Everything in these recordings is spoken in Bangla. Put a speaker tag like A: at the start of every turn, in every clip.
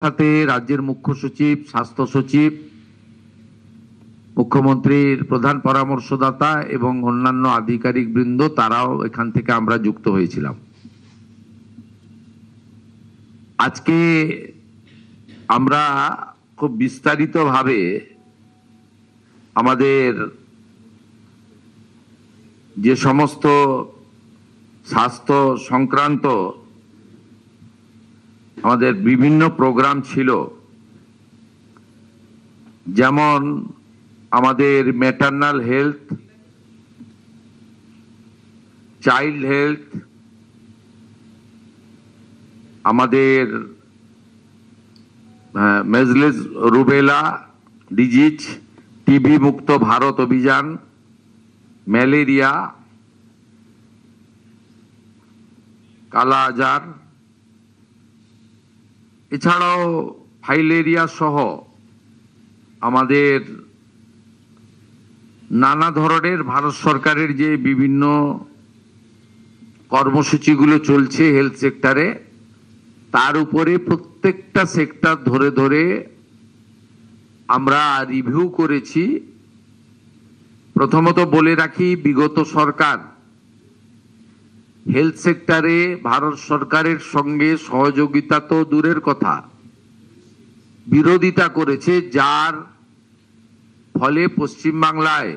A: সাথে রাজ্যের মুখ্য সচিব, স্বাস্থ্য সচিব, মুখ্যমন্ত্রীর প্রধান পরামর্শদাতা এবং অন্যান্য আধিকারিক বৃন্দ তারাও এখান থেকে আমরা যুক্ত হয়েছিলাম। আজকে আমরা খুব বিস্তারিতভাবে আমাদের যে সমস্ত স্বাস্থ্য সংক্রান্ত আমাদের বিভিন্ন প্রোগ্রাম ছিল, যেমন আমাদের ম্যাটারনাল হেলথ, চাইল্ড হেলথ, আমাদের মেজলেস রুবেলা ডিজিজ, টিবি মুক্ত ভারত অভিযান, ম্যালেরিয়া, কালা আজার, এছাড়াও ফাইলেরিয়া সহ আমাদের নানা ধরনের ভারত সরকারের যে বিভিন্ন কর্মসূচিগুলো চলছে হেলথ সেক্টরে, তার উপরে প্রত্যেকটা সেক্টর ধরে ধরে আমরা রিভিউ করেছি। প্রথমত বলে রাখি, বিগত সরকার হেলথ সেক্টরে ভারত সরকারের সঙ্গে সহযোগিতা তো দূরের কথা, বিরোধিতা করেছে, যার ফলে পশ্চিমবাংলায়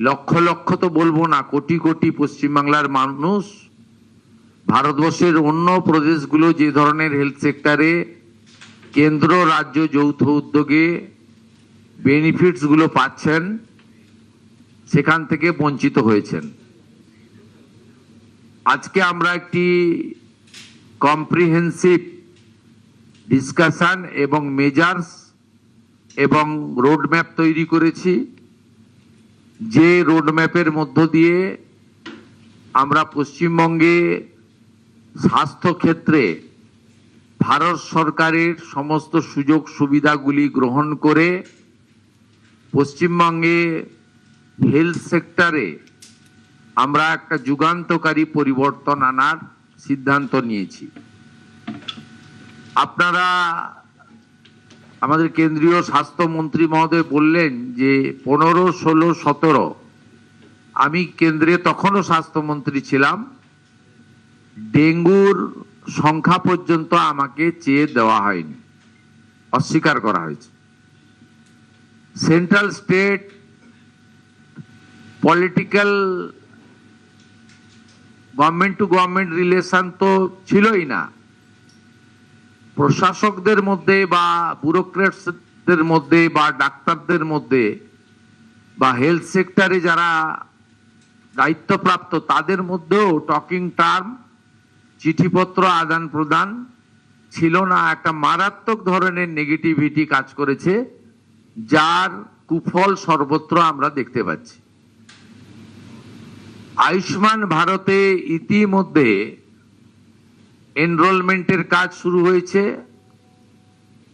A: লক্ষ লক্ষ তো বলবো না, কোটি কোটি পশ্চিমবাংলার মানুষ ভারতবর্ষের অন্য প্রদেশগুলো যে ধরনের হেলথ সেক্টরে কেন্দ্র রাজ্য যৌথ উদ্যোগে বেনিফিটস গুলো পাচ্ছেন, সেখান থেকে বঞ্চিত হয়েছেন। আজকে আমরা একটি কম্প্রিহেন্সিভ ডিসকাশন এবং মেজার্স এবং রোডম্যাপ তৈরি করেছি, যে রোডম্যাপের মধ্য দিয়ে আমরা পশ্চিমবঙ্গে স্বাস্থ্য ক্ষেত্রে ভারত সরকারের সমস্ত সুযোগ সুবিধাগুলি গ্রহণ করে পশ্চিমবঙ্গে হেলথ সেক্টরে আমরা একটা যুগান্তকারী পরিবর্তন আনার সিদ্ধান্ত নিয়েছি। আপনারা, আমাদের কেন্দ্রীয় স্বাস্থ্যমন্ত্রী মহোদয় বললেন যে 15, 16, 17, আমি কেন্দ্রে তখনও স্বাস্থ্যমন্ত্রী ছিলাম, ডেঙ্গুর সংখ্যা পর্যন্ত আমাকে চেয়ে দেওয়া হয়নি, অস্বীকার করা হয়েছে। Central state political government to government relation তো ছিলই না, প্রশাসকদের মধ্যে বা ব্যুরোক্রেটসদের মধ্যে বা ডাক্তারদের মধ্যে বা হেলথ সেক্টরে যারা দায়িত্বপ্রাপ্ত তাদের মধ্যেও টকিং টার্ম, চিঠিপত্র আদান প্রদান ছিল না। একটা মারাত্মক ধরনের নেগেটিভিটি কাজ করেছে, যার কুফল সর্বত্র আমরা দেখতে পাচ্ছি। আয়ুষ্মান ভারতে ইতিমধ্যে এনরোলমেন্টের কাজ শুরু হয়েছে।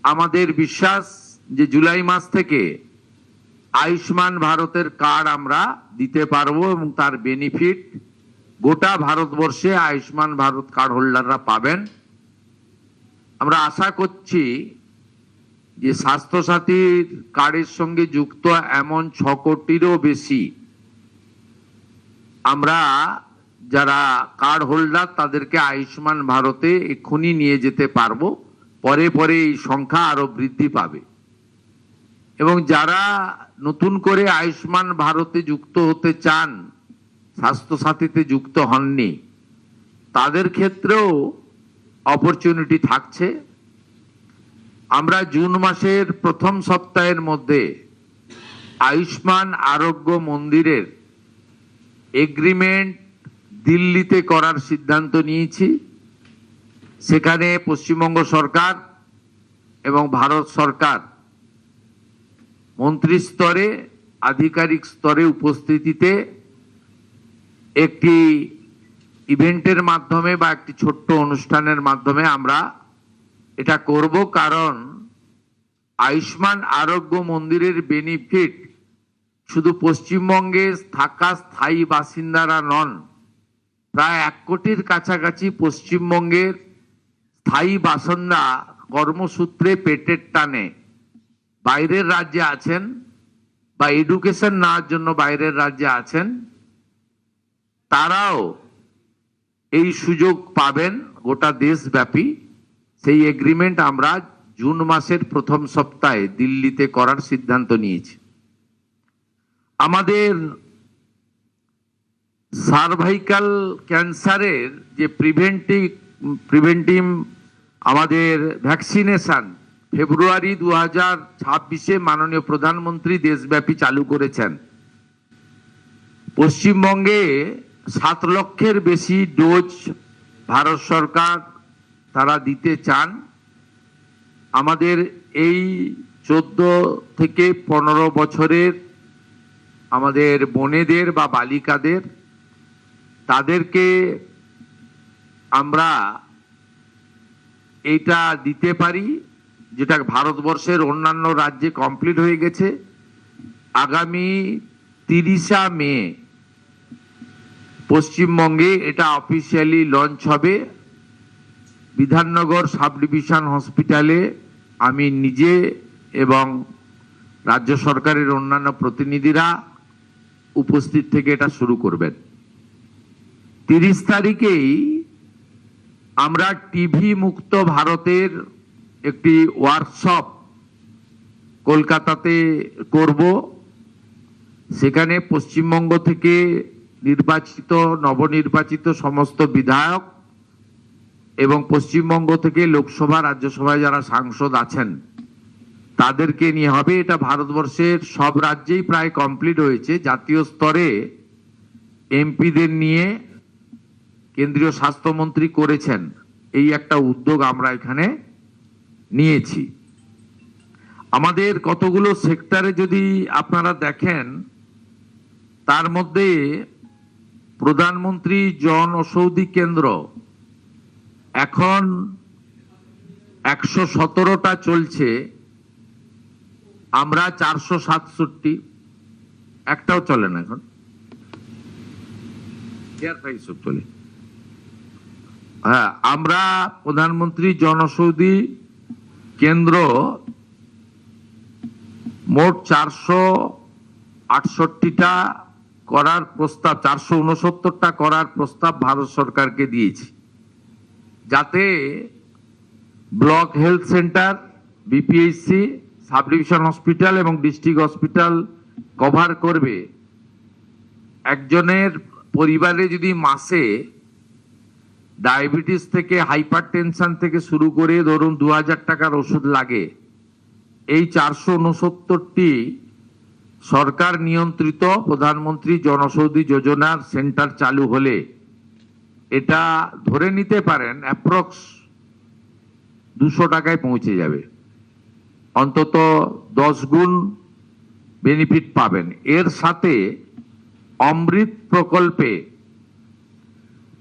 A: আমাদের বিশ্বাস যে জুলাই মাস থেকে আয়ুষ্মান ভারতের কার্ড আমরা দিতে পারবো এবং তার বেনিফিট গোটা ভারতবর্ষে আয়ুষ্মান ভারত কার্ড হোল্ডাররা পাবেন। আমরা আশা করছি যে স্বাস্থ্যসাথীর কার্ডের সঙ্গে যুক্ত এমন 6 কোটিরও বেশি আমরা যারা কার্ড হোল্ডার তাদেরকে আয়ুষ্মান ভারতে এক্ষুনি নিয়ে যেতে পারবো। পরে পরে এই সংখ্যা আরো বৃদ্ধি পাবে এবং যারা নতুন করে আয়ুষ্মান ভারতে যুক্ত হতে চান, স্বাস্থ্যসাথীতে যুক্ত হননি, তাদের ক্ষেত্রেও অপরচুনিটি থাকছে। আমরা জুন মাসের প্রথম সপ্তাহের মধ্যে আয়ুষ্মান আরোগ্য মন্দিরের এগ্রিমেন্ট দিল্লিতে করার সিদ্ধান্ত নিয়েছি। সেখানে পশ্চিমবঙ্গ সরকার এবং ভারত সরকার মন্ত্রী স্তরে, আধিকারিক স্তরে উপস্থিতিতে একটি ইভেন্টের মাধ্যমে বা একটি ছোট্ট অনুষ্ঠানের মাধ্যমে আমরা এটা করব। কারণ আয়ুষ্মান আরোগ্য মন্দিরের বেনিফিট শুধু পশ্চিমবঙ্গে থাকা স্থায়ী বাসিন্দারা নন, প্রায় 1 কোটির কাছাকাছি পশ্চিমবঙ্গের স্থায়ী বাসিন্দা কর্মসূত্রে পেটের টানে বাইরের রাজ্যে আছেন বা এডুকেশন নেওয়ার জন্য বাইরের রাজ্যে আছেন, তারাও এই সুযোগ পাবেন গোটা দেশব্যাপী। সেই এগ্রিমেন্ট আমরা জুন মাসের প্রথম সপ্তাহে দিল্লিতে করার সিদ্ধান্ত নিয়েছি। আমাদের সার্ভাইকাল ক্যান্সারের যে প্রিভেন্টিভ আমাদের ভ্যাকসিনেশন ফেব্রুয়ারি 2026-এ মাননীয় প্রধানমন্ত্রী দেশব্যাপী চালু করেছেন। পশ্চিমবঙ্গে 7 লক্ষের বেশি ডোজ ভারত সরকার তারা দিতে চান। আমাদের এই 14 থেকে 15 বছরের আমাদের বোনেদের বা বালিকাদের, তাদেরকে আমরা এইটা দিতে পারি, যেটা ভারতবর্ষের অন্যান্য রাজ্যে কমপ্লিট হয়ে গেছে। আগামী 30 মে পশ্চিমবঙ্গে এটা অফিসিয়ালি লঞ্চ হবে। বিধাননগর সাব ডিভিশন হসপিটালে আমি নিজে এবং রাজ্য সরকারের অন্যান্য প্রতিনিধিরা উপস্থিত থেকে এটা শুরু করবেন। 30 তারিখেই আমরা টিভি মুক্ত ভারতের একটি ওয়ার্কশপ কলকাতাতে করব। সেখানে পশ্চিমবঙ্গ থেকে নির্বাচিত নবনির্বাচিত সমস্ত বিধায়ক এবং পশ্চিমবঙ্গ থেকে লোকসভা রাজ্যসভায় যারা সাংসদ আছেন তাদেরকে নিয়ে হবে। এটা ভারতবর্ষের সব রাজ্যেই প্রায় কমপ্লিট হয়েছে। জাতীয় স্তরে এমপিদের নিয়ে কেন্দ্রীয় স্বাস্থ্যমন্ত্রী করেছেন। এই একটা উদ্যোগ আমরা এখানে নিয়েছি। আমাদের কতগুলো সেক্টরে যদি আপনারা দেখেন, তার মধ্যে প্রধানমন্ত্রী জন ঔষধি কেন্দ্র এখন 117টা চলছে। আমরা 467, একটাও চলে না এখন, চলে। হ্যাঁ, আমরা প্রধানমন্ত্রী জনঔষধি কেন্দ্র মোট 468টা করার প্রস্তাব, 469টা করার প্রস্তাব ভারত সরকারকে দিয়েছি, যাতে block health center, BPHC, sub division hospital এবং ডিস্ট্রিক্ট হসপিটাল কভার করবে। একজনের পরিবারে যদি মাসে ডায়াবেটিস থেকে হাইপারটেনশন থেকে শুরু করে ধরুন 2000 টাকার ওষুধ লাগে, এই 469টি সরকার নিয়ন্ত্রিত প্রধানমন্ত্রী জনঔষধি যোজনার সেন্টার চালু হলে এটা ধরে নিতে পারেন অ্যাপ্রক্স 200 টাকায় পৌঁছে যাবে। অন্তত 10 গুণ বেনিফিট পাবেন। এর সাথে অমৃত প্রকল্পে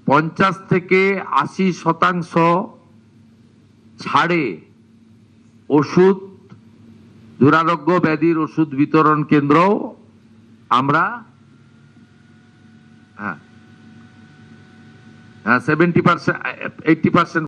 A: 50 থেকে 80% ছাড়ে ওষুধ, দুরারোগ্য ব্যাধির ওষুধ বিতরণ কেন্দ্র আমরা 70%, 80%